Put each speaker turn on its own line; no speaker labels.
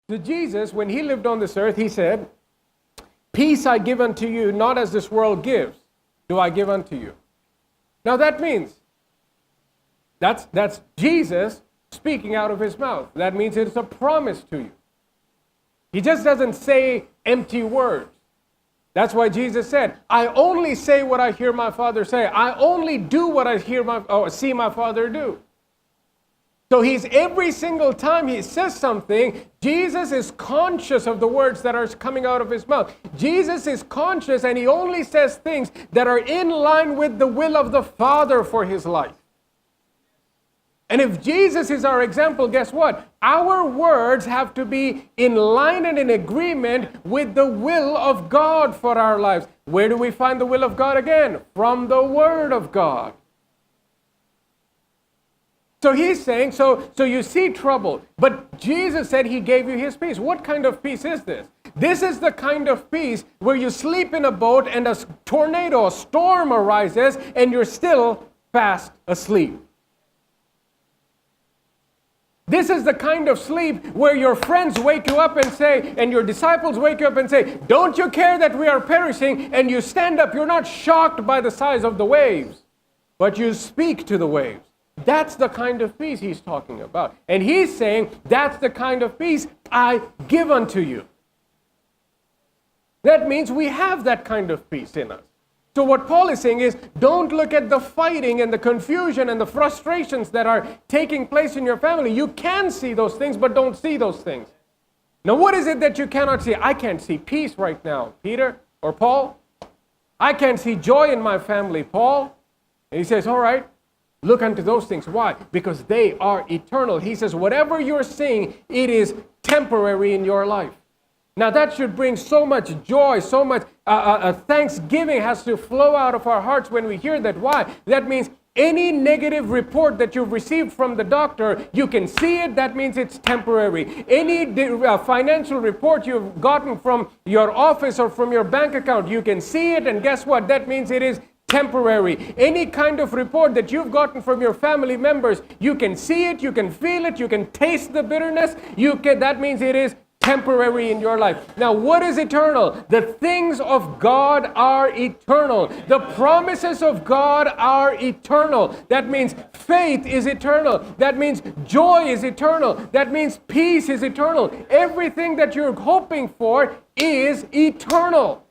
So Jesus, when he lived on this earth, he said, peace I give unto you, not as this world gives, do I give unto you. Now that means, that's Jesus speaking out of his mouth. That means it's a promise to you. He just doesn't say empty words. That's why Jesus said, I only say what I hear my Father say. I only do what I see my Father do. So he's every single time he says something, Jesus is conscious of the words that are coming out of his mouth. Jesus is conscious, and he only says things that are in line with the will of the Father for his life. And if Jesus is our example, guess what? Our words have to be in line and in agreement with the will of God for our lives. Where do we find the will of God again? From the Word of God. So he's saying, so you see trouble, but Jesus said he gave you his peace. What kind of peace is this? This is the kind of peace where you sleep in a boat and a tornado, a storm arises, and you're still fast asleep. This is the kind of sleep where your friends wake you up and say, and your disciples wake you up and say, don't you care that we are perishing? And you stand up, you're not shocked by the size of the waves, but you speak to the waves. That's the kind of peace he's talking about. And he's saying, that's the kind of peace I give unto you. That means we have that kind of peace in us. So what Paul is saying is, don't look at the fighting and the confusion and the frustrations that are taking place in your family. You can see those things, but don't see those things. Now, what is it that you cannot see? I can't see peace right now, Peter or Paul. I can't see joy in my family, Paul. And he says, all right, look unto those things. Why? Because they are eternal. He says, whatever you're seeing, it is temporary in your life. Now that should bring so much joy, so much thanksgiving has to flow out of our hearts when we hear that. Why? That means any negative report that you've received from the doctor, you can see it, that means it's temporary. Any financial report you've gotten from your office or from your bank account, you can see it, and guess what? That means it is temporary. Any kind of report that you've gotten from your family members, you can see it, you can feel it, you can taste the bitterness, that means it is temporary in your life. Now, what is eternal? The things of God are eternal. The promises of God are eternal. That means faith is eternal. That means joy is eternal. That means peace is eternal. Everything that you're hoping for is eternal.